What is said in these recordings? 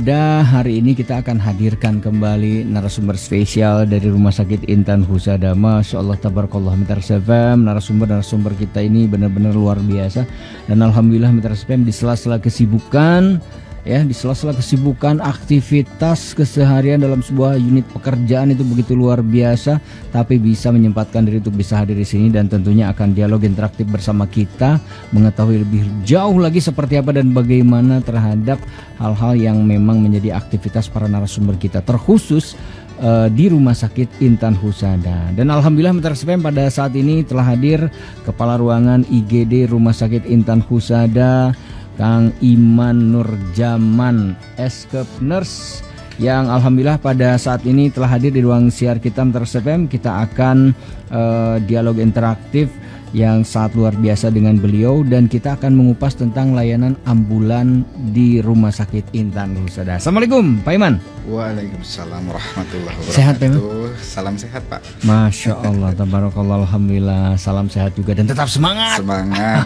Husada. Hari ini kita akan hadirkan kembali narasumber spesial dari Rumah Sakit Intan Husada. Masya Allah, tabarakallah, Mitra FM. Narasumber kita ini benar-benar luar biasa. Dan alhamdulillah Mitra FM di sela-sela kesibukan, ya, di sela-sela kesibukan aktivitas keseharian dalam sebuah unit pekerjaan itu begitu luar biasa, tapi bisa menyempatkan diri untuk bisa hadir di sini dan tentunya akan dialog interaktif bersama kita, mengetahui lebih jauh lagi seperti apa dan bagaimana terhadap hal-hal yang memang menjadi aktivitas para narasumber kita, terkhusus di Rumah Sakit Intan Husada. Dan alhamdulillah Mitra FM pada saat ini telah hadir Kepala Ruangan IGD Rumah Sakit Intan Husada, Kang Iman Nurjaman, Eskep Nurse, yang alhamdulillah pada saat ini telah hadir di ruang siar kita Mitra FM. Kita akan dialog interaktif yang sangat luar biasa dengan beliau, dan kita akan mengupas tentang layanan ambulan di Rumah Sakit Intan Husada. Assalamualaikum Pak Iman. Waalaikumsalam warahmatullahi wabarakatuh. Sehat Pak Iman? Salam sehat Pak. Masya Allah, tabarakallah, alhamdulillah. Salam sehat juga dan tetap semangat. Semangat.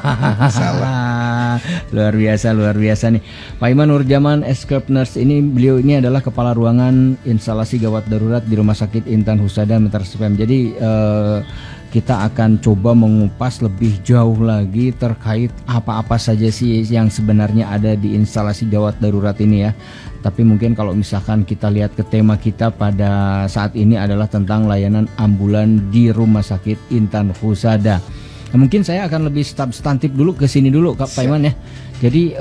Salam. Luar biasa nih Pak Iman Nurjaman, Eskep Nurse ini. Beliau ini adalah Kepala Ruangan Instalasi Gawat Darurat di Rumah Sakit Intan Husada Mitra FM. Jadi kita akan coba mengupas lebih jauh lagi terkait apa-apa saja sih yang sebenarnya ada di instalasi gawat darurat ini ya. Tapi mungkin kalau misalkan kita lihat ke tema kita pada saat ini adalah tentang layanan ambulan di Rumah Sakit Intan Husada. Nah, mungkin saya akan lebih substantif dulu ke sini dulu Pak Iman ya. Jadi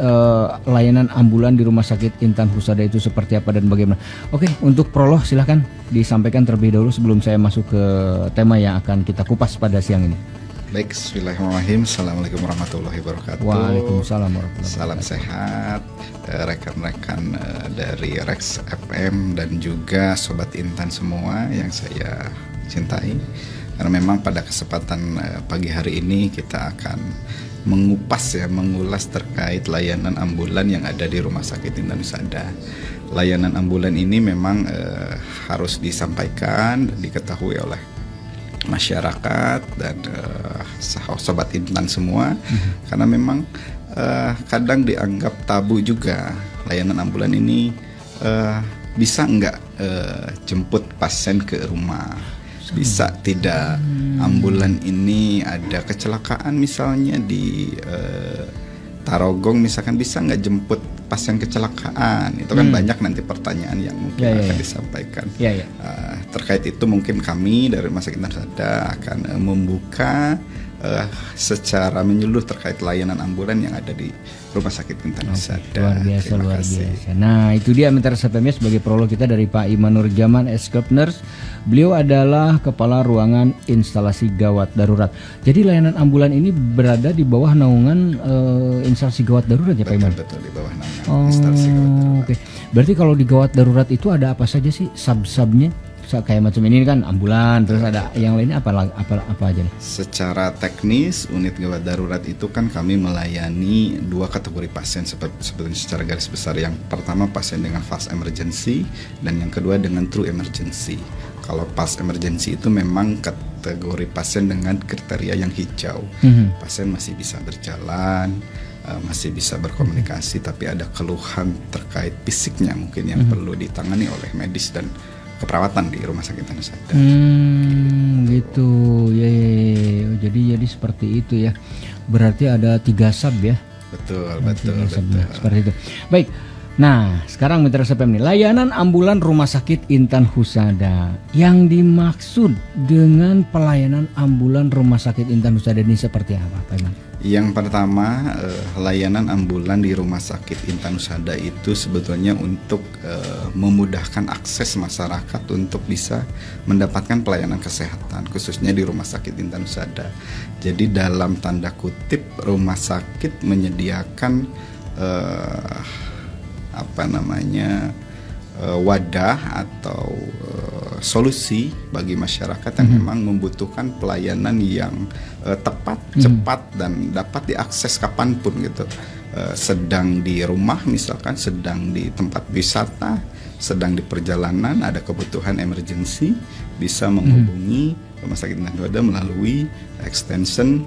layanan ambulan di Rumah Sakit Intan Husada itu seperti apa dan bagaimana? Oke, untuk prolog silahkan disampaikan terlebih dahulu sebelum saya masuk ke tema yang akan kita kupas pada siang ini. Baik, bismillahirrahmanirrahim. Assalamualaikum warahmatullahi wabarakatuh. Waalaikumsalam warahmatullahi wabarakatuh. Salam sehat rekan-rekan dari Rex FM dan juga Sobat Intan semua yang saya cintai. Karena memang pada kesempatan pagi hari ini kita akan mengulas terkait layanan ambulan yang ada di Rumah Sakit Intan Husada. Layanan ambulan ini memang harus disampaikan dan diketahui oleh masyarakat dan sobat Intan semua, karena memang kadang dianggap tabu juga layanan ambulan ini. Bisa nggak jemput pasien ke rumah? Bisa tidak ambulan ini ada kecelakaan misalnya di Tarogong misalkan, bisa nggak jemput pasien kecelakaan? Itu kan banyak nanti pertanyaan yang mungkin akan disampaikan. Terkait itu mungkin kami dari Rumah Sakit Intan Husada akan membuka secara menyeluruh terkait layanan ambulan yang ada di Rumah Sakit Intan Husada. Luar biasa. Nah, itu dia Mitra FM sebagai prolog kita dari Pak Iman Nurjaman, Eskep Nurse. Beliau adalah Kepala Ruangan Instalasi Gawat Darurat. Jadi layanan ambulan ini berada di bawah naungan instalasi gawat darurat ya Pak Iman? Betul, di bawah naungan instalasi gawat darurat. Oke. Berarti kalau di gawat darurat itu ada apa saja sih sub-subnya? Kayak macam ini kan ambulan, terus ada yang lainnya apa aja nih? Secara teknis unit gawat darurat itu kan kami melayani dua kategori pasien sebetulnya secara garis besar. Yang pertama pasien dengan fast emergency dan yang kedua dengan true emergency. Kalau fast emergency itu memang kategori pasien dengan kriteria yang hijau. Pasien masih bisa berjalan, masih bisa berkomunikasi, tapi ada keluhan terkait fisiknya mungkin yang perlu ditangani oleh medis dan keperawatan di Rumah Sakit Intan Husada. Gitu. Ya. Jadi seperti itu ya. Berarti ada 3 sub ya. Betul. Seperti itu. Baik. Nah, sekarang Mitra FM nih, layanan ambulan Rumah Sakit Intan Husada. Yang dimaksud dengan pelayanan ambulan Rumah Sakit Intan Husada ini seperti apa, Pak Iman? Yang pertama, layanan ambulan di Rumah Sakit Intan Husada itu sebetulnya untuk memudahkan akses masyarakat untuk bisa mendapatkan pelayanan kesehatan, khususnya di Rumah Sakit Intan Husada. Jadi dalam tanda kutip rumah sakit menyediakan wadah atau solusi bagi masyarakat yang memang membutuhkan pelayanan yang tepat, cepat dan dapat diakses kapanpun gitu. Sedang di rumah misalkan, sedang di tempat wisata, sedang di perjalanan, ada kebutuhan emergency, bisa menghubungi Rumah Sakit Intan Husada melalui extension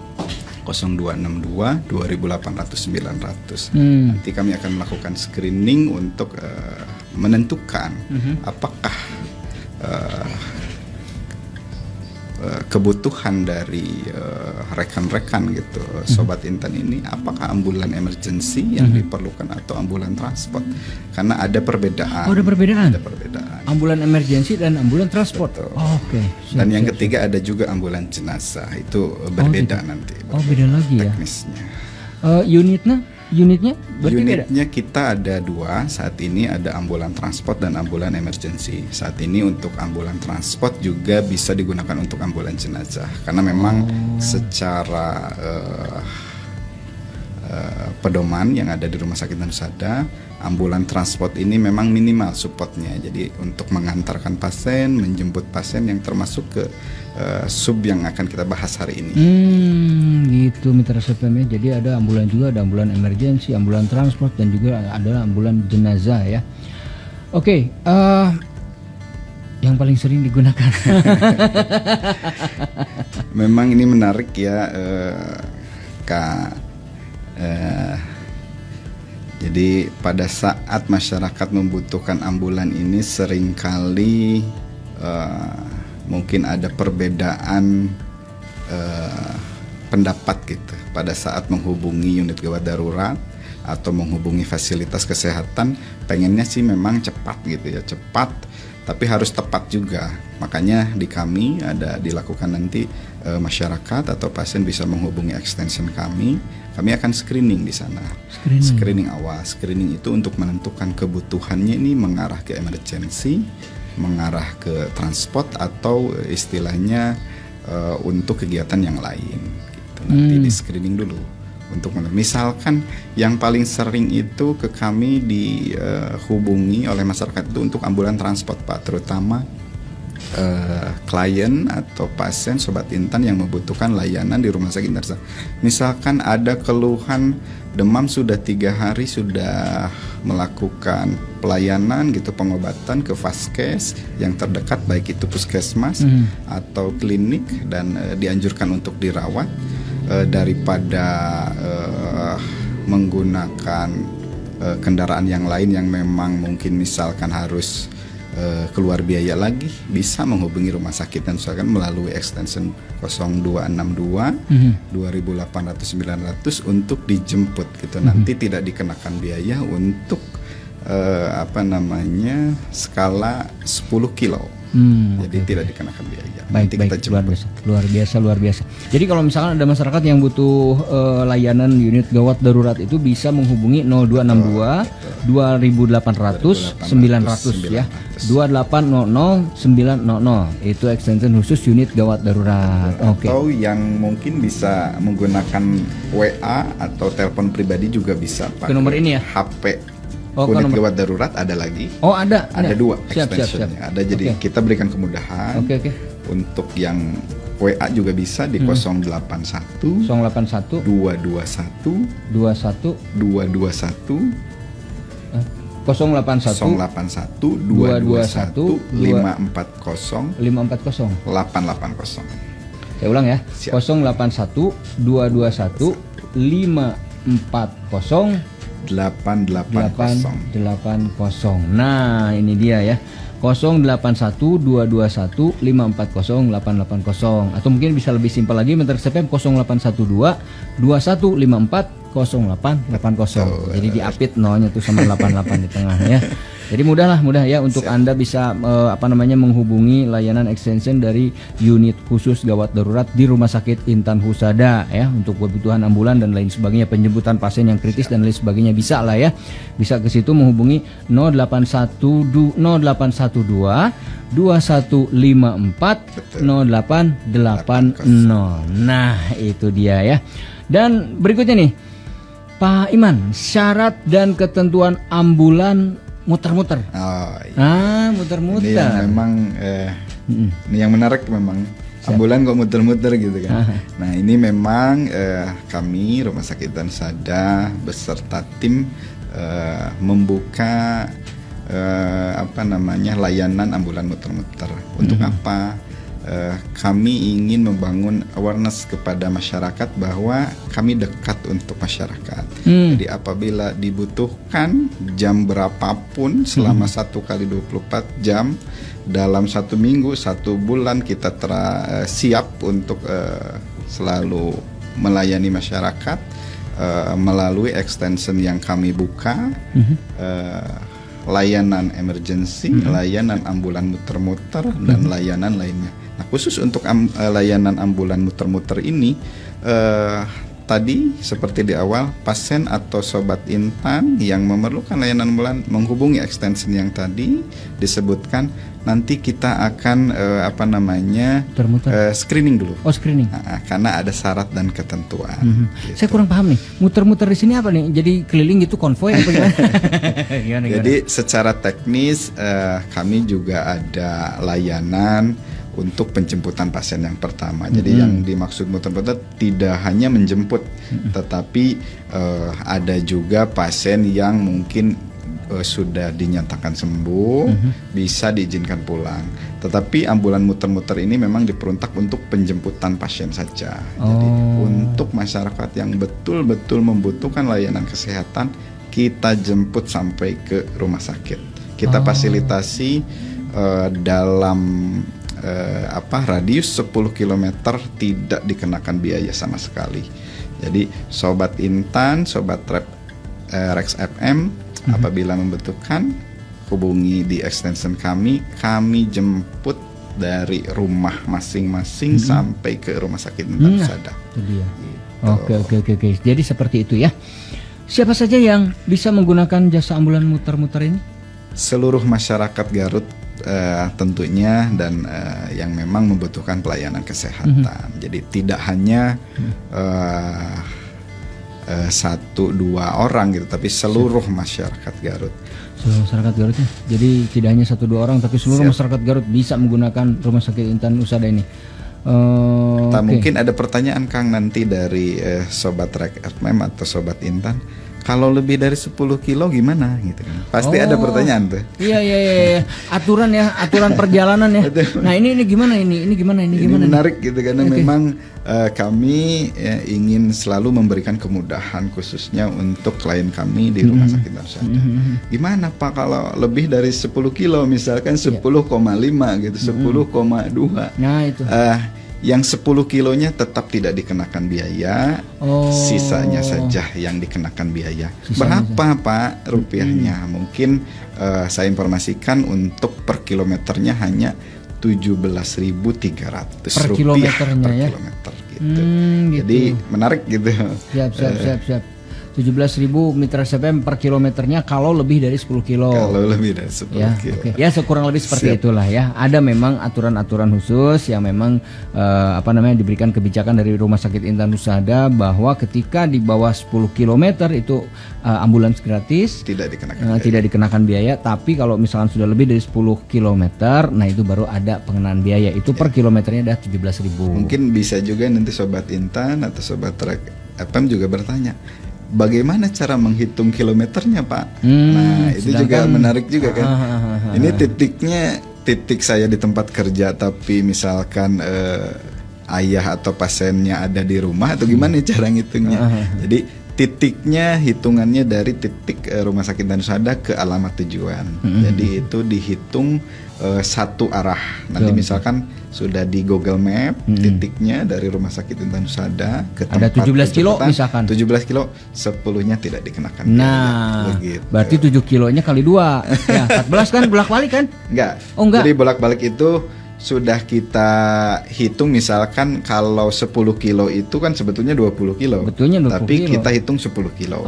0262 2800 900. Nanti kami akan melakukan screening untuk menentukan apakah kebutuhan dari rekan-rekan gitu, Sobat Intan ini, apakah ambulan emergency yang diperlukan atau ambulan transport, karena ada perbedaan. Oh, ada perbedaan. Ada perbedaan. Ambulan emergency dan ambulan transport. Oh, oke. Dan yang ketiga ada juga ambulan jenazah, itu berbeda nanti. Beda lagi ya. Teknisnya. Unitnya berarti beda? Unitnya kita ada 2 saat ini, ada ambulan transport dan ambulan emergency. Saat ini untuk ambulan transport juga bisa digunakan untuk ambulan jenazah, karena memang secara pedoman yang ada di Rumah Sakit Intan Husada, ambulan transport ini memang minimal supportnya. Jadi untuk mengantarkan pasien, menjemput pasien, yang termasuk ke sub yang akan kita bahas hari ini. Gitu Mitra SFM ya. Jadi ada ambulan juga, ada ambulan emergency, ambulan transport, dan juga ada ambulan jenazah ya. Oke, yang paling sering digunakan. Memang ini menarik ya, Kak. Jadi pada saat masyarakat membutuhkan ambulan ini seringkali mungkin ada perbedaan pendapat gitu pada saat menghubungi unit gawat darurat atau menghubungi fasilitas kesehatan. Pengennya sih memang cepat gitu ya, cepat, tapi harus tepat juga. Makanya di kami ada dilakukan nanti masyarakat atau pasien bisa menghubungi extension kami akan screening di sana. Screening awal. Screening itu untuk menentukan kebutuhannya ini mengarah ke emergency, mengarah ke transport, atau istilahnya untuk kegiatan yang lain gitu. Nanti di screening dulu untuk misalkan yang paling sering itu ke kami dihubungi oleh masyarakat itu untuk ambulan transport, Pak, terutama klien atau pasien Sobat Intan yang membutuhkan layanan di Rumah Sakit Intan. Misalkan ada keluhan demam, sudah 3 hari sudah melakukan pelayanan gitu, pengobatan ke vaskes yang terdekat, baik itu puskesmas atau klinik, dan dianjurkan untuk dirawat daripada menggunakan kendaraan yang lain yang memang mungkin misalkan harus keluar biaya lagi, bisa menghubungi Rumah Sakit dan misalkan melalui extension 0262 2800 900 untuk dijemput gitu. Nanti tidak dikenakan biaya untuk skala 10 kilo. Jadi tidak dikenakan biaya. Baik, luar biasa. Jadi kalau misalkan ada masyarakat yang butuh layanan unit gawat darurat itu bisa menghubungi 0262 2800 900 ya. 2800 900 itu extension khusus unit gawat darurat. Atau yang mungkin bisa menggunakan WA atau telepon pribadi juga bisa, Pak. Ke nomor ini ya? HP unit gawat darurat ada lagi. Ada 2 extensionnya. Ada, jadi kita berikan kemudahan. Untuk yang WA juga bisa di 081 221 221 081 221 540 880. Saya ulang ya. 081 221 540 880. Nah, ini dia ya. 081 221 540 880. Atau mungkin bisa lebih simpel lagi Mitra SFM 0812 2154 0880. Jadi diapit nolnya tuh sama 88 di tengah ya. Jadi mudah ya untuk Anda bisa menghubungi layanan extension dari unit khusus gawat darurat di Rumah Sakit Intan Husada ya, untuk kebutuhan ambulan dan lain sebagainya, penjemputan pasien yang kritis dan lain sebagainya, bisa lah ya. Bisa ke situ menghubungi 0812 2154 0880. Nah, itu dia ya. Dan berikutnya nih Pak Iman, syarat dan ketentuan ambulan muter-muter. Muter-muter. Ini yang memang ini yang menarik memang. Ambulan kok muter-muter gitu kan. Nah, ini memang kami Rumah Sakit Intan Husada beserta tim membuka layanan ambulan muter-muter. Untuk apa? kami ingin membangun awareness kepada masyarakat bahwa kami dekat untuk masyarakat. Jadi apabila dibutuhkan jam berapapun selama 1 kali 24 jam dalam 1 minggu, 1 bulan, kita siap untuk selalu melayani masyarakat melalui extension yang kami buka, layanan emergency, layanan ambulan muter-muter, dan layanan lainnya. Nah, khusus untuk layanan ambulan muter-muter ini, tadi seperti di awal, pasien atau sobat Intan yang memerlukan layanan ambulan menghubungi extension yang tadi disebutkan. Nanti kita akan screening dulu. Oh, screening. Karena ada syarat dan ketentuan. Gitu. Saya kurang paham nih. Muter-muter di sini apa nih? Jadi keliling itu konvoy apa gimana? gimana? Jadi secara teknis kami juga ada layanan untuk penjemputan pasien yang pertama. Jadi yang dimaksud muter-muter tidak hanya menjemput, tetapi ada juga pasien yang mungkin sudah dinyatakan sembuh, bisa diizinkan pulang. Tetapi ambulan muter-muter ini memang diperuntuk untuk penjemputan pasien saja. Jadi untuk masyarakat yang betul-betul membutuhkan layanan kesehatan, kita jemput sampai ke rumah sakit. Kita fasilitasi dalam radius 10 km tidak dikenakan biaya sama sekali. Jadi Sobat Intan, Sobat Rex FM, apabila membutuhkan, hubungi di extension kami jemput dari rumah masing-masing sampai ke rumah sakit Intan Husada. Gitu. Oke. Jadi seperti itu ya. Siapa saja yang bisa menggunakan jasa ambulan muter-muter ini? Seluruh masyarakat Garut tentunya, dan yang memang membutuhkan pelayanan kesehatan. Jadi tidak hanya 1-2 orang gitu, tapi seluruh masyarakat Garut. Seluruh masyarakat Garut ya. Jadi tidak hanya 1-2 orang, tapi seluruh masyarakat Garut bisa menggunakan Rumah Sakit Intan Husada ini. Mungkin ada pertanyaan Kang nanti dari Sobat Rek FM atau Sobat Intan. Kalau lebih dari 10 kilo gimana gitu kan? Pasti ada pertanyaan tuh. Iya. Aturan perjalanan ya. Nah, ini gimana ini? Ini gimana? Ini menarik gitu karena memang kami ingin selalu memberikan kemudahan khususnya untuk klien kami di Rumah Sakit Husada. Gimana Pak kalau lebih dari 10 kilo misalkan 10,5 gitu, 10,2. Nah, itu. Yang 10 kilonya tetap tidak dikenakan biaya, sisanya saja yang dikenakan biaya. Berapa Pak rupiahnya? Mungkin saya informasikan untuk per kilometernya hanya 17.300 per rupiah kilometernya per ya? kilometer gitu. Jadi menarik gitu. Siap. 17.000 mitra CPM per kilometernya kalau lebih dari 10 kilo. Kalau lebih dari 10 kilo. Okay. Ya kurang lebih seperti itulah ya. Ada memang aturan-aturan khusus yang memang diberikan kebijakan dari Rumah Sakit Intan Husada bahwa ketika di bawah 10 km itu ambulans gratis, tidak dikenakan biaya. Tapi kalau misalkan sudah lebih dari 10 km, nah itu baru ada pengenaan biaya. Itu per kilometernya ada 17.000. Mungkin bisa juga nanti Sobat Intan atau Sobat Trek FM juga bertanya, bagaimana cara menghitung kilometernya Pak? Nah itu juga menarik juga kan. Ini titik saya di tempat kerja, tapi misalkan ayah atau pasiennya ada di rumah, atau gimana cara ngitungnya? Jadi titiknya hitungannya dari titik Rumah Sakit Intan Husada ke alamat tujuan. Jadi itu dihitung satu arah. Nanti misalkan sudah di Google Map titiknya dari Rumah Sakit Intan Husada ke tempat ada 17 kilo misalkan. 17 kilo, 10-nya tidak dikenakan. Nah, berarti 7 kilonya kali 2. Ya, 14 kan bolak-balik kan? Enggak. Oh, enggak. Jadi bolak-balik itu sudah kita hitung, misalkan kalau 10 kilo itu kan sebetulnya 20 kilo. Betulnya 20 tapi kilo. Kita hitung 10 kilo.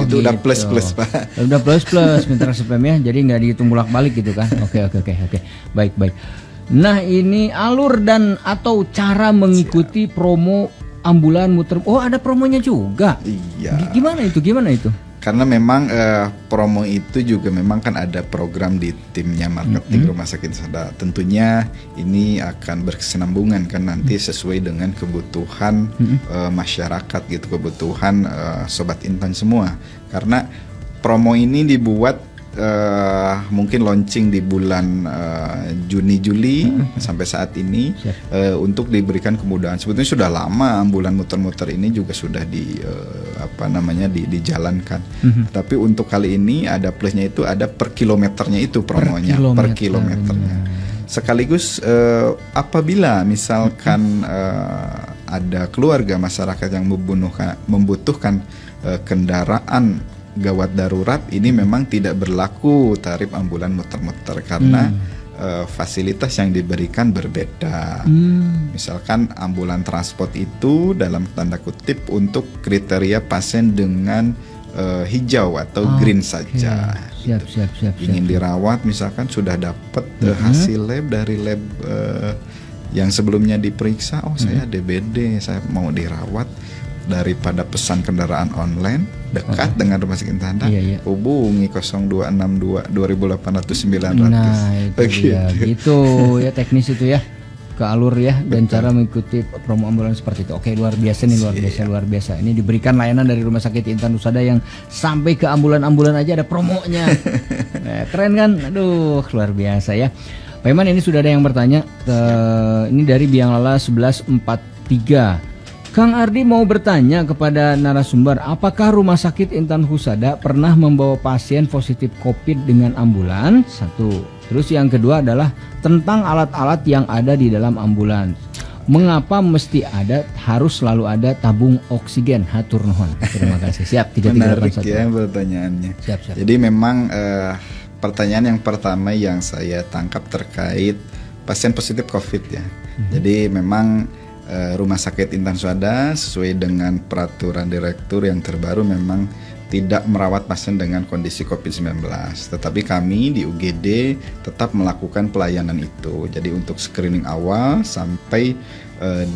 Itu udah plus-plus Pak. Udah plus-plus mitra CPM ya. Jadi nggak dihitung bolak-balik gitu kan. Oke. Baik. Nah, ini alur dan atau cara mengikuti promo ambulan muter. Oh, ada promonya juga. Iya. Gimana itu? Karena memang promo itu juga memang kan ada program di timnya marketing Rumah Sakit Husada. Tentunya ini akan berkesinambungan kan nanti sesuai dengan kebutuhan masyarakat gitu, kebutuhan Sobat Intan semua. Karena promo ini dibuat mungkin launching di bulan Juni Juli sampai saat ini untuk diberikan kemudahan. Sebetulnya sudah lama ambulan muter-muter ini juga sudah dijalankan. Tapi untuk kali ini ada plusnya, itu ada per kilometernya, itu promonya per kilometernya. Sekaligus apabila misalkan ada keluarga masyarakat yang membutuhkan kendaraan gawat darurat, ini memang tidak berlaku tarif ambulan muter-muter karena fasilitas yang diberikan berbeda. Misalkan ambulan transport itu dalam tanda kutip untuk kriteria pasien dengan hijau atau green saja. Siap. Ingin dirawat misalkan sudah dapat hasil lab dari lab yang sebelumnya diperiksa, saya DBD, saya mau dirawat, daripada pesan kendaraan online dekat dengan rumah sakit Tanda, hubungi 0262 2800 900. Nah itu ya, gitu ya teknis itu ya, ke alur ya. Dan cara mengikuti promo ambulans seperti itu. Oke, luar biasa nih, luar biasa. Ini diberikan layanan dari Rumah Sakit Intan Husada yang sampai ke ambulan-ambulan aja ada promonya. Nah, keren kan? Aduh, luar biasa ya. Pak Iman, ini sudah ada yang bertanya. Ini dari Biang Lala 1143. Kang Ardi mau bertanya kepada narasumber, apakah Rumah Sakit Intan Husada pernah membawa pasien positif COVID dengan ambulans? Satu. Terus yang kedua adalah tentang alat-alat yang ada di dalam ambulans. Mengapa mesti harus selalu ada tabung oksigen? Hatur nuhun. Terima kasih. Siap. 3381. Menarik ya pertanyaannya. Siap. Jadi memang pertanyaan yang pertama yang saya tangkap terkait pasien positif COVID ya. Jadi memang Rumah Sakit Intan Husada sesuai dengan peraturan direktur yang terbaru memang tidak merawat pasien dengan kondisi COVID-19. Tetapi kami di UGD tetap melakukan pelayanan itu. Jadi untuk screening awal sampai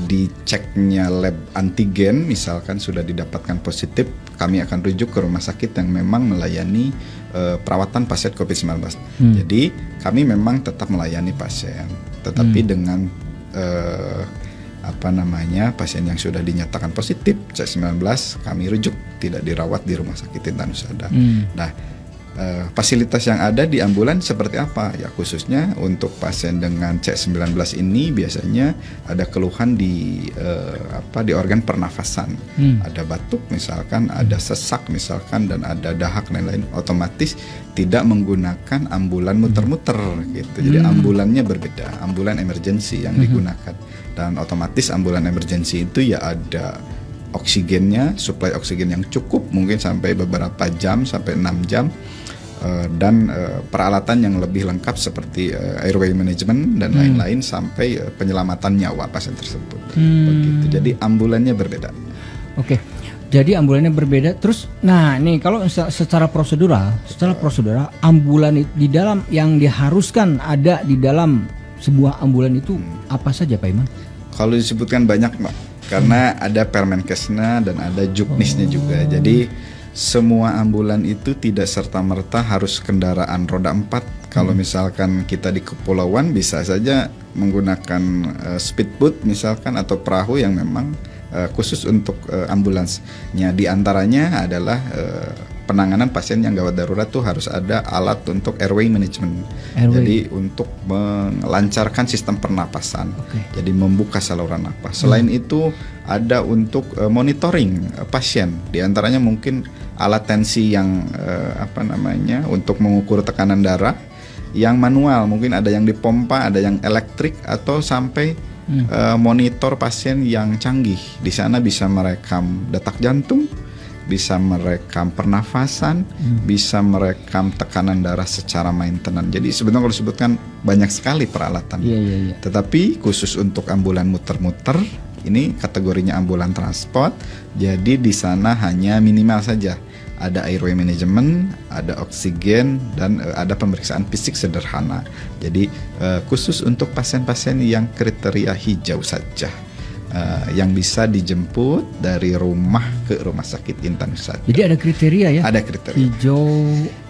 diceknya lab antigen misalkan sudah didapatkan positif, kami akan rujuk ke rumah sakit yang memang melayani perawatan pasien COVID-19. Jadi kami memang tetap melayani pasien, tetapi dengan pasien yang sudah dinyatakan positif COVID-19 kami rujuk, tidak dirawat di Rumah Sakit Intan Husada. Nah, fasilitas yang ada di ambulan seperti apa? Ya khususnya untuk pasien dengan COVID-19 ini biasanya ada keluhan di organ pernafasan. Ada batuk misalkan, ada sesak misalkan, dan ada dahak dan lain-lain. Otomatis tidak menggunakan ambulan muter-muter gitu. Jadi ambulannya berbeda, ambulan emergency yang digunakan. Dan otomatis ambulan emergency itu ya ada oksigennya, suplai oksigen yang cukup mungkin sampai beberapa jam, sampai 6 jam, dan peralatan yang lebih lengkap seperti airway management dan lain-lain sampai penyelamatan nyawa pasien tersebut. Begitu. Jadi ambulannya berbeda. Oke. Jadi ambulannya berbeda. Terus, nah nih kalau secara prosedural ambulan di dalam yang diharuskan ada di dalam sebuah ambulan itu apa saja Pak Iman? Kalau disebutkan banyak Pak, karena ada Permenkesnya dan ada Juknisnya juga. Jadi semua ambulan itu tidak serta-merta harus kendaraan roda 4. Kalau misalkan kita di kepulauan bisa saja menggunakan speedboat misalkan atau perahu yang memang khusus untuk ambulansnya. Di antaranya adalah penanganan pasien yang gawat darurat tuh harus ada alat untuk airway management. Jadi untuk melancarkan sistem pernapasan. Jadi membuka saluran napas. Selain itu ada untuk monitoring pasien. Di antaranya mungkin alat tensi yang untuk mengukur tekanan darah yang manual. Mungkin ada yang dipompa, ada yang elektrik, atau sampai monitor pasien yang canggih. Di sana bisa merekam detak jantung, bisa merekam pernafasan, bisa merekam tekanan darah secara maintenance. Jadi sebenarnya kalau disebutkan banyak sekali peralatan. Tetapi khusus untuk ambulan muter-muter, ini kategorinya ambulan transport. Jadi di sana hanya minimal saja. Ada airway management, ada oksigen, dan ada pemeriksaan fisik sederhana. Jadi khusus untuk pasien-pasien yang kriteria hijau saja. Yang bisa dijemput dari rumah ke Rumah Sakit Intan Husada. Jadi ada kriteria ya? Ada kriteria.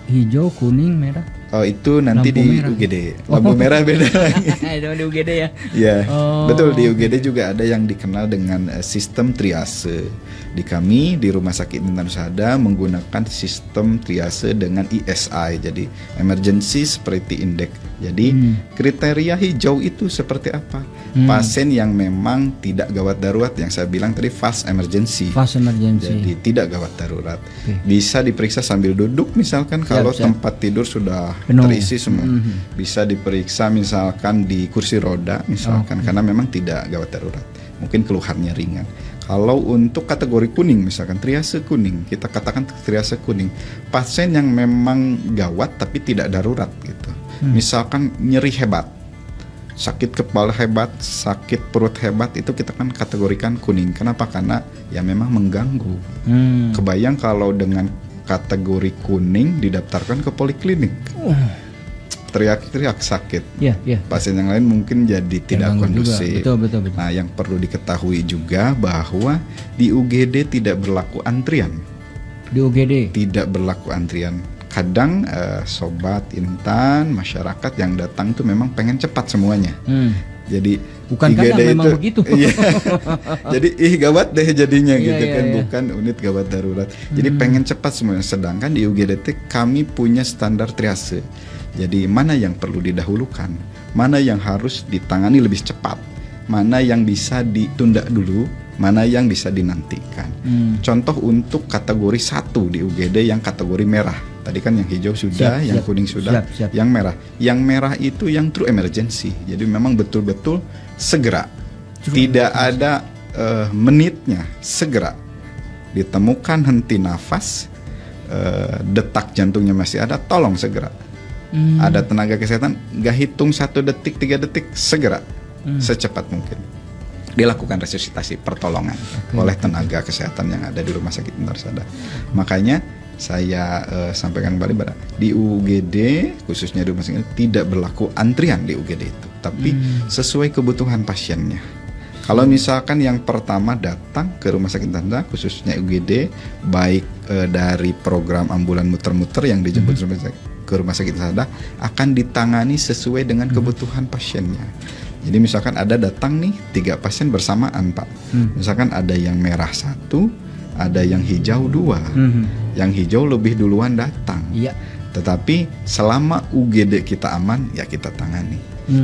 Hijau, kuning, merah. Oh itu nanti Lampu di merah. UGD. Lampu merah beda lagi. Di UGD ya. Ya, Oh. betul, di UGD juga ada yang dikenal dengan sistem triase. Di kami di Rumah Sakit Intan Husada menggunakan sistem triase dengan ESI, jadi Emergency Severity Index. Jadi kriteria hijau itu seperti apa? Pasien yang memang tidak gawat darurat, yang saya bilang tadi fast emergency. Fast emergency. Jadi tidak gawat darurat. Bisa diperiksa sambil duduk misalkan kalau siap. tempat tidur sudah Penuh. terisi semua. Bisa diperiksa misalkan di kursi roda misalkan karena memang tidak gawat darurat. Mungkin keluhannya ringan. Kalau untuk kategori kuning misalkan triase kuning, kita katakan triase kuning, pasien yang memang gawat tapi tidak darurat gitu. Misalkan nyeri hebat, sakit kepala hebat, sakit perut hebat, itu kita kan kategorikan kuning. Kenapa? Karena ya memang mengganggu. Kebayang kalau dengan kategori kuning didaftarkan ke poliklinik, teriak-teriak sakit. Iya. Pasien yang lain mungkin jadi tidak Ganggu juga. kondusif. Betul. Nah, yang perlu diketahui juga bahwa di UGD tidak berlaku antrian. Di UGD. Tidak berlaku antrian. Kadang sobat Intan, masyarakat yang datang itu memang pengen cepat semuanya. Jadi Bukan IGD kadang, memang begitu. Iya. Jadi gawat deh jadinya Iya, gitu iya, kan, iya. bukan unit gawat darurat. Jadi pengen cepat semuanya. Sedangkan di UGD kami punya standar triase. Jadi mana yang perlu didahulukan, mana yang harus ditangani lebih cepat, mana yang bisa ditunda dulu, mana yang bisa dinantikan. Contoh untuk kategori 1 di UGD yang kategori merah. Tadi kan yang hijau sudah, yang kuning sudah, siap. yang merah. Yang merah itu yang true emergency. Jadi memang betul-betul segera. Tidak ada menitnya, segera. Ditemukan henti nafas, detak jantungnya masih ada, tolong segera. Ada tenaga kesehatan, gak hitung 1 detik, 3 detik, segera, secepat mungkin dilakukan resusitasi pertolongan oleh tenaga kesehatan yang ada di Rumah Sakit Intan Husada. Makanya saya sampaikan kembali pada di UGD, khususnya di rumah sakit, tidak berlaku antrian di UGD itu, tapi sesuai kebutuhan pasiennya. Kalau misalkan yang pertama datang ke Rumah Sakit Intan Husada, khususnya UGD, baik dari program ambulan muter-muter yang dijemput ke Rumah Sakit Intan Husada, akan ditangani sesuai dengan kebutuhan pasiennya. Jadi misalkan ada datang nih 3 pasien bersamaan, Pak. Misalkan ada yang merah 1, ada yang hijau 2. Yang hijau lebih duluan datang. Iya. Tetapi selama UGD kita aman, ya kita tangani.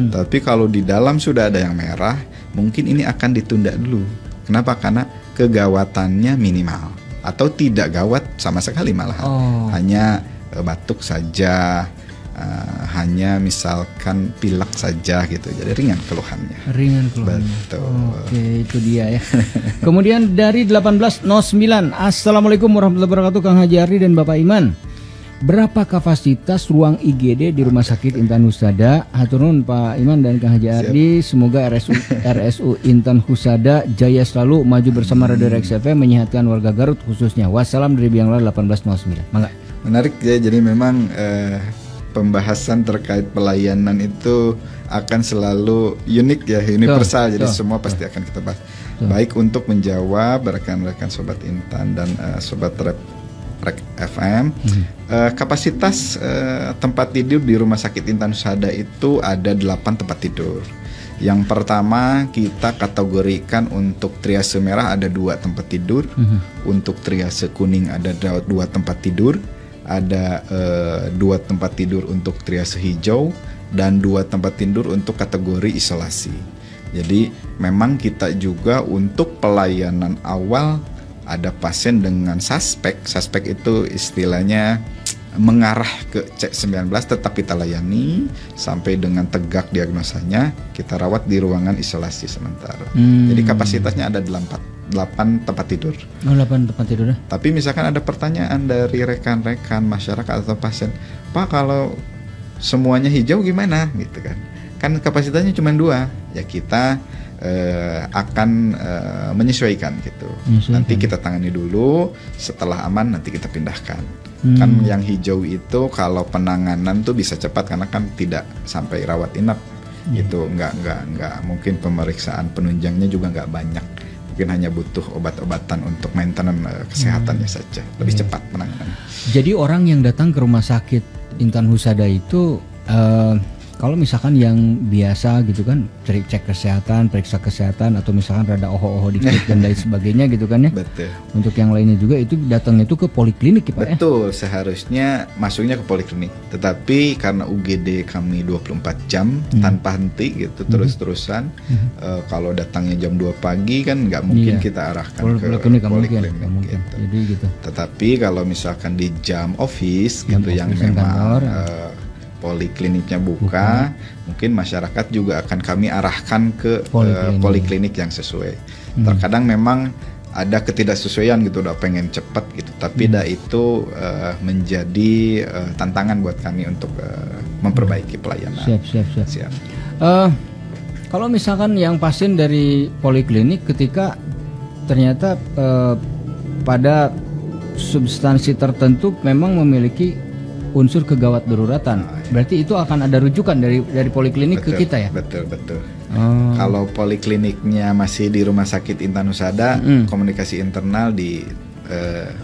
Tapi kalau di dalam sudah ada yang merah, mungkin ini akan ditunda dulu. Kenapa? Karena kegawatannya minimal atau tidak gawat sama sekali malahan. Hanya batuk saja, hanya misalkan pilek saja gitu. Jadi ringan keluhannya. Betul. Oke, itu dia ya. Kemudian dari 1809, Assalamualaikum warahmatullahi wabarakatuh, Kang Haji Ardi dan Bapak Iman. Berapa kapasitas ruang IGD di Rumah Sakit Intan Husada? Hatur nuhun Pak Iman dan Kang Haji Ardi. Semoga RSU Intan Husada jaya selalu, maju bersama Radio Rex FM, menyehatkan warga Garut khususnya. Wassalam dari Bianglar 1809. Mangga. Menarik ya, jadi memang pembahasan terkait pelayanan itu akan selalu unik ya, universal. Jadi semua pasti akan kita bahas. Baik untuk menjawab rekan-rekan Sobat Intan dan Sobat Rek FM, kapasitas tempat tidur di Rumah Sakit Intan Husada itu ada 8 tempat tidur. Yang pertama kita kategorikan untuk triase merah ada 2 tempat tidur, untuk triase kuning ada 2 tempat tidur, ada 2 tempat tidur untuk triase hijau, dan 2 tempat tidur untuk kategori isolasi. Jadi memang kita juga untuk pelayanan awal ada pasien dengan suspek itu istilahnya mengarah ke C19, tetap kita layani sampai dengan tegak diagnosanya, kita rawat di ruangan isolasi sementara. Jadi kapasitasnya ada 8 tempat tidur. 8 tempat tidur. Tapi misalkan ada pertanyaan dari rekan-rekan masyarakat atau pasien, Pak kalau semuanya hijau gimana gitu kan? Kan kapasitasnya cuma 2, ya kita akan menyesuaikan gitu. Nanti kita tangani dulu, setelah aman nanti kita pindahkan. Kan yang hijau itu kalau penanganan tuh bisa cepat karena kan tidak sampai rawat inap gitu. Nggak mungkin pemeriksaan penunjangnya juga nggak banyak. Mungkin hanya butuh obat-obatan untuk maintenance kesehatannya saja. Lebih cepat penanganan. Jadi orang yang datang ke rumah sakit Intan Husada itu kalau misalkan yang biasa gitu kan, cek kesehatan, periksa kesehatan, atau misalkan rada oho-oho dikit dan lain sebagainya gitu kan ya. Betul. Untuk yang lainnya juga itu datangnya itu ke poliklinik ya Pak. Betul, seharusnya masuknya ke poliklinik. Tetapi karena UGD kami 24 jam tanpa henti gitu, terus-terusan. Kalau datangnya jam 2 pagi kan nggak mungkin kita arahkan ke poliklinik gitu. Jadi gitu. Tetapi kalau misalkan di jam office gitu yang memang polikliniknya buka, mungkin masyarakat juga akan kami arahkan ke poliklinik yang sesuai. Terkadang memang ada ketidaksesuaian gitu, udah pengen cepat gitu, tapi itu menjadi tantangan buat kami untuk memperbaiki pelayanan. Siap. Kalau misalkan yang pasien dari poliklinik ketika ternyata pada substansi tertentu memang memiliki unsur kegawat daruratan, berarti itu akan ada rujukan dari poliklinik ke kita ya? Betul. Kalau polikliniknya masih di Rumah Sakit Intan Husada, komunikasi internal di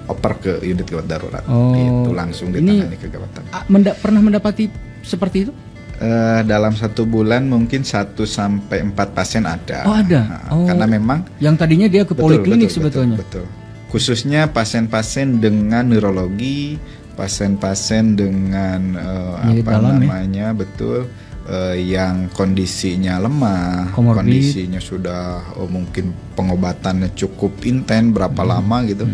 oper ke unit gawat darurat, itu langsung ditangani kegawatan. Pernah mendapati seperti itu? Dalam 1 bulan mungkin 1 sampai 4 pasien ada. Karena memang yang tadinya dia ke poliklinik sebetulnya. Betul. Khususnya pasien-pasien dengan neurologi, pasien-pasien dengan yang kondisinya lemah, kondisinya sudah mungkin pengobatannya cukup intens berapa lama gitu.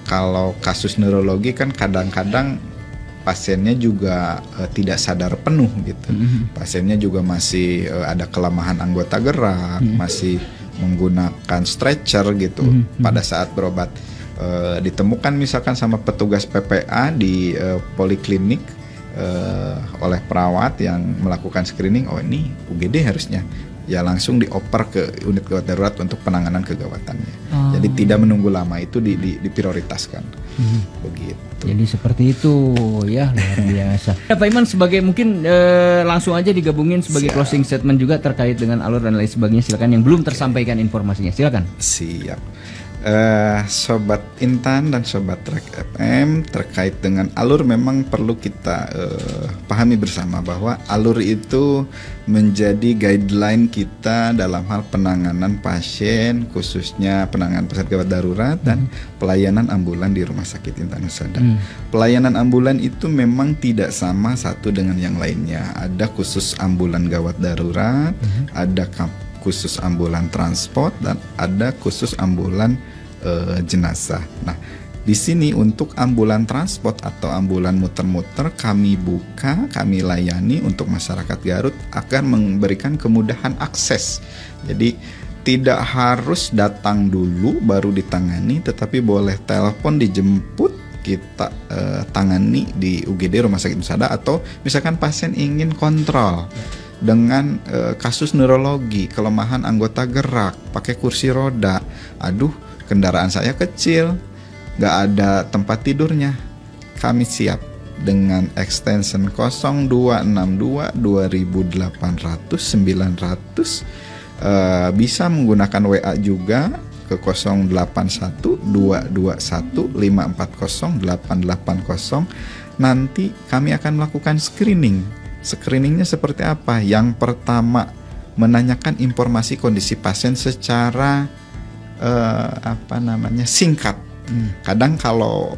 Kalau kasus neurologi kan kadang-kadang pasiennya juga tidak sadar penuh gitu. Pasiennya juga masih ada kelemahan anggota gerak, masih menggunakan stretcher gitu pada saat berobat. Ditemukan misalkan sama petugas PPA di poliklinik oleh perawat yang melakukan screening, oh ini UGD harusnya, ya langsung dioper ke unit gawat darurat untuk penanganan kegawatannya. Jadi tidak menunggu lama, itu diprioritaskan. Begitu. Jadi seperti itu ya, luar biasa. Pak Iman, sebagai mungkin langsung aja digabungin sebagai closing statement juga terkait dengan alur dan lain sebagainya, silakan yang belum tersampaikan informasinya, silakan. Siap. Sobat Intan dan Sobat Trek FM, terkait dengan alur memang perlu kita pahami bersama bahwa alur itu menjadi guideline kita dalam hal penanganan pasien, khususnya penanganan pasien gawat darurat dan pelayanan ambulan di Rumah Sakit Intan Husada. Pelayanan ambulan itu memang tidak sama satu dengan yang lainnya. Ada khusus ambulan gawat darurat, ada khusus ambulan transport, dan ada khusus ambulan jenazah. Nah, di sini untuk ambulan transport atau ambulan muter-muter kami buka, kami layani untuk masyarakat Garut agar memberikan kemudahan akses. Jadi tidak harus datang dulu baru ditangani, tetapi boleh telepon dijemput, kita tangani di UGD Rumah Sakit Husada. Atau misalkan pasien ingin kontrol dengan kasus neurologi, kelemahan anggota gerak, pakai kursi roda, aduh kendaraan saya kecil, nggak ada tempat tidurnya, kami siap dengan extension 0262 2800 900, bisa menggunakan WA juga ke 081 221 540 880. Nanti kami akan melakukan screening. Screeningnya seperti apa? Yang pertama, menanyakan informasi kondisi pasien secara singkat. Kadang kalau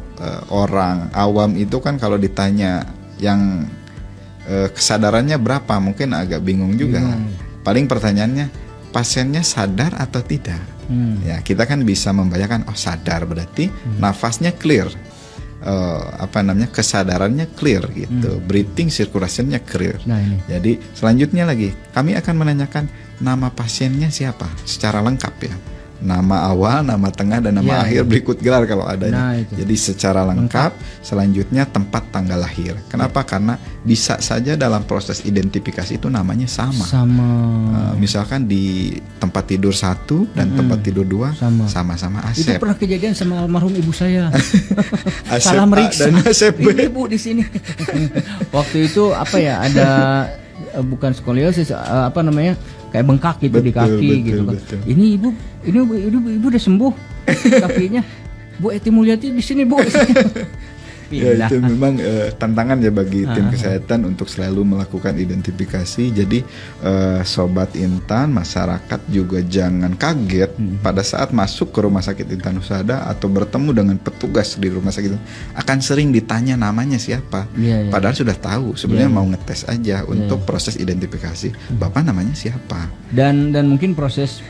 orang awam itu kan kalau ditanya yang kesadarannya berapa, mungkin agak bingung juga. Paling pertanyaannya, pasiennya sadar atau tidak? Ya, kita kan bisa membayangkan, oh sadar berarti nafasnya clear. Kesadarannya clear gitu, breathing circulationnya clear. Jadi selanjutnya lagi kami akan menanyakan nama pasiennya siapa secara lengkap ya, nama awal, nama tengah, dan nama akhir berikut gelar kalau adanya. Jadi secara lengkap. Selanjutnya tempat tanggal lahir. Kenapa? Karena bisa saja dalam proses identifikasi itu namanya sama. Misalkan di tempat tidur 1 dan tempat tidur 2 sama-sama Asep. Itu pernah kejadian sama almarhum ibu saya. Salah meriksa. Ini ibu di sini. Waktu itu ada bukan skoliosis, kayak bengkak gitu, di kaki gitu kan. Ini ibu udah sembuh kakinya. Bu Eti Mulyati di sini, Bu. Ya itu memang tantangan ya bagi tim kesehatan untuk selalu melakukan identifikasi. Jadi Sobat Intan, masyarakat juga jangan kaget pada saat masuk ke Rumah Sakit Intan Husada atau bertemu dengan petugas di rumah sakit akan sering ditanya namanya siapa. Padahal sudah tahu sebenarnya mau ngetes aja untuk proses identifikasi. Bapak namanya siapa? Dan mungkin proses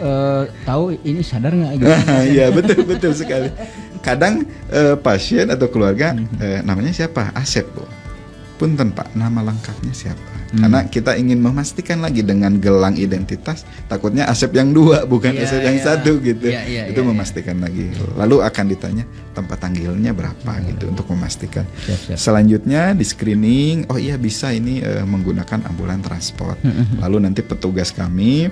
tahu ini sadar nggak gitu. Iya betul sekali. Kadang pasien atau keluarga namanya siapa? Asep, Bu. Punten Pak, nama lengkapnya siapa? Karena kita ingin memastikan lagi dengan gelang identitas, takutnya Asep yang dua bukan Asep yang satu gitu. Itu memastikan lagi. Lalu akan ditanya tempat tanggilnya berapa gitu untuk memastikan. Selanjutnya di screening, oh iya bisa ini menggunakan ambulan transport. Lalu nanti petugas kami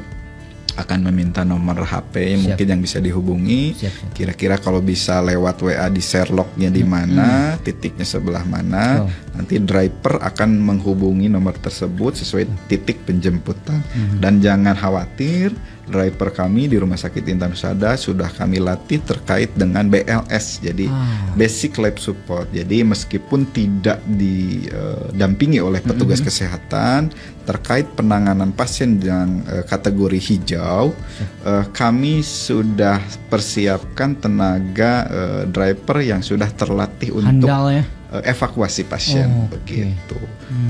akan meminta nomor HP mungkin yang bisa dihubungi. Kira-kira kalau bisa lewat WA di share lognya di mana, titiknya sebelah mana. Nanti driver akan menghubungi nomor tersebut sesuai titik penjemputan. Dan jangan khawatir, driver kami di Rumah Sakit Intan Husada sudah kami latih terkait dengan BLS, jadi Basic Life Support. Jadi meskipun tidak didampingi oleh petugas kesehatan terkait penanganan pasien yang kategori hijau, kami sudah persiapkan tenaga driver yang sudah terlatih untuk evakuasi pasien begitu.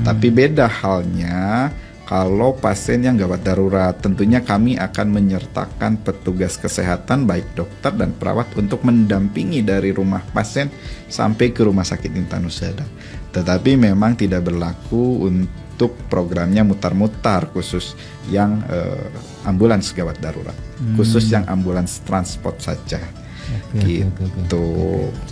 Tapi beda halnya kalau pasien yang gawat darurat, tentunya kami akan menyertakan petugas kesehatan baik dokter dan perawat untuk mendampingi dari rumah pasien sampai ke Rumah Sakit Intan Husada. Tetapi memang tidak berlaku untuk programnya mutar-mutar khusus yang ambulans gawat darurat, khusus yang ambulans transport saja. Gitu.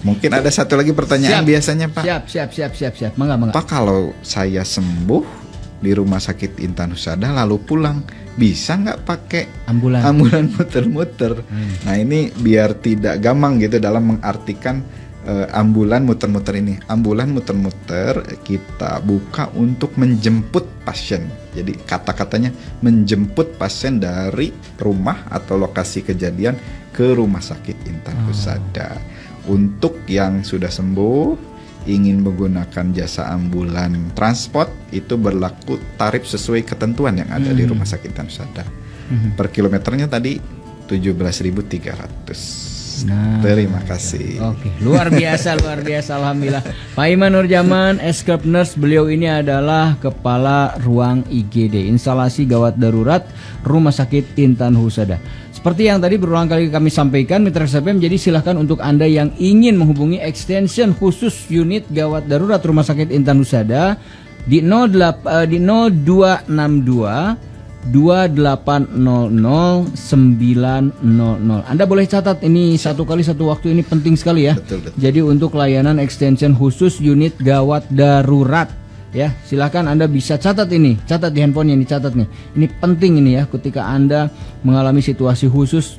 Mungkin ada satu lagi pertanyaan biasanya Pak. Siap. Mangga. Pak, kalau saya sembuh di Rumah Sakit Intan Husada lalu pulang, bisa nggak pakai ambulan muter-muter? Nah ini biar tidak gampang gitu dalam mengartikan ambulan muter-muter ini. Ambulan muter-muter kita buka untuk menjemput pasien. Jadi kata-katanya menjemput pasien dari rumah atau lokasi kejadian ke Rumah Sakit Intan Husada. Untuk yang sudah sembuh ingin menggunakan jasa ambulan transport, itu berlaku tarif sesuai ketentuan yang ada di Rumah Sakit Intan Husada. Per kilometernya tadi 17.300. Terima kasih. Oke, luar biasa alhamdulillah. Pak Iman Nurjaman, Escap Nurse, beliau ini adalah kepala ruang IGD, instalasi gawat darurat Rumah Sakit Intan Husada. Seperti yang tadi berulang kali kami sampaikan, Mitra SFM, jadi silahkan untuk Anda yang ingin menghubungi extension khusus unit gawat darurat Rumah Sakit Intan Husada di 0262 2800 900. Anda boleh catat ini satu kali satu waktu, ini penting sekali ya. Betul. Jadi untuk layanan extension khusus unit gawat darurat. Ya, silakan Anda bisa catat ini, catat di handphone yang dicatat nih. Ini penting ini ya, ketika Anda mengalami situasi khusus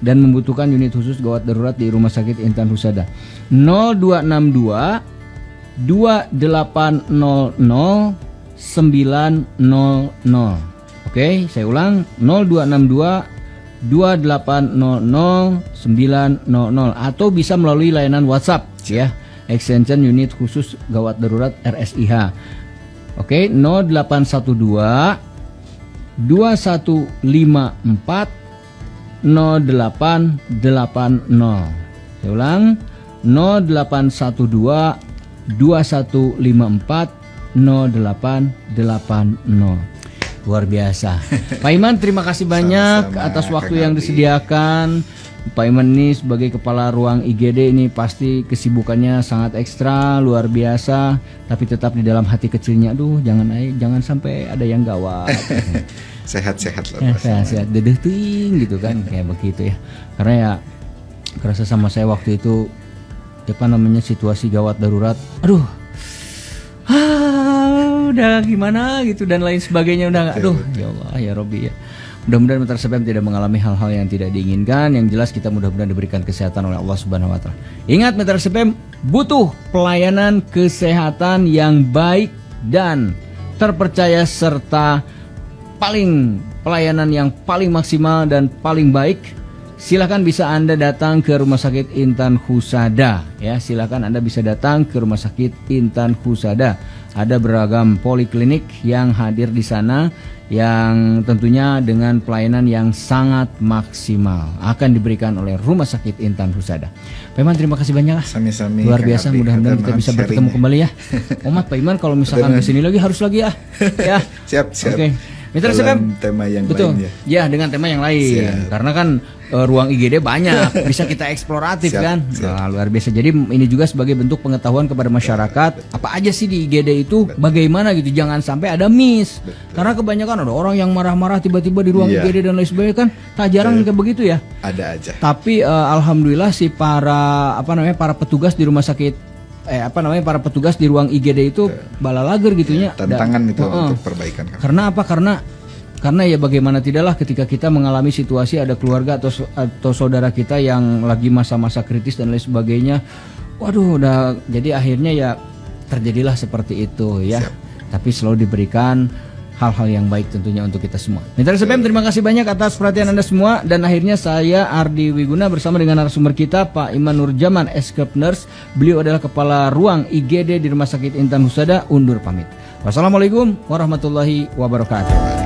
dan membutuhkan unit khusus gawat darurat di Rumah Sakit Intan Husada. 0262 2800 900. Oke, saya ulang, 0262 2800 900 atau bisa melalui layanan WhatsApp ya. Extension unit khusus gawat darurat RSIH. Oke, 0812 2154 0880. Saya ulang, 0812 2154 0880. Luar biasa. Pak Iman, terima kasih banyak atas waktu yang disediakan. Pak Iman ini sebagai kepala ruang IGD ini pasti kesibukannya sangat ekstra, luar biasa. Tapi tetap di dalam hati kecilnya, aduh jangan sampai ada yang gawat. Sehat-sehat lah. Sehat-sehat, dedeh ting gitu kan, kayak begitu ya. Karena ya kerasa sama saya waktu itu apa namanya, situasi gawat darurat. Aduh, udah gimana gitu dan lain sebagainya, udah nggak. Aduh, ya Allah ya Robbi ya. Mudah-mudahan Mitra SFM tidak mengalami hal-hal yang tidak diinginkan. Yang jelas kita mudah-mudahan diberikan kesehatan oleh Allah Subhanahu wa taala. Ingat, Mitra SFM butuh pelayanan kesehatan yang baik dan terpercaya serta pelayanan yang paling maksimal dan paling baik. silakan bisa Anda datang ke Rumah Sakit Intan Husada ya. Silakan Anda bisa datang ke Rumah Sakit Intan Husada. Ada beragam poliklinik yang hadir di sana yang tentunya dengan pelayanan yang sangat maksimal akan diberikan oleh Rumah Sakit Intan Husada. Pak Iman, terima kasih banyak. Sami-sami. Luar biasa, mudah-mudahan kita bisa bertemu kembali ya. Omat Pak Iman kalau misalkan kesini lagi harus lagi ya. Ya. Siap. Oke. Mitra SFM tema yang betul lain ya dengan tema yang lain. Siap. Karena kan ruang IGD banyak bisa kita eksploratif kan. Nah, luar biasa. Jadi ini juga sebagai bentuk pengetahuan kepada masyarakat apa aja sih di IGD itu, bagaimana gitu, jangan sampai ada miss. Karena kebanyakan ada orang yang marah-marah tiba-tiba di ruang IGD dan lain sebagainya kan, tak jarang kayak begitu ya. Ada aja. Tapi alhamdulillah si para para petugas di rumah sakit para petugas di ruang IGD itu balalager gitunya. Tantangan itu untuk perbaikan. Karena apa? Karena ya bagaimana tidaklah ketika kita mengalami situasi ada keluarga atau saudara kita yang lagi masa-masa kritis dan lain sebagainya. Waduh, jadi akhirnya ya terjadilah seperti itu ya. Siap. Tapi selalu diberikan hal-hal yang baik tentunya untuk kita semua. Mitra SFM, terima kasih banyak atas perhatian Anda semua. Dan akhirnya saya Ardi Wiguna bersama dengan narasumber kita Pak Iman Nurjaman, Escape Nurse. Beliau adalah Kepala Ruang IGD di Rumah Sakit Intan Husada, undur pamit. Wassalamualaikum warahmatullahi wabarakatuh.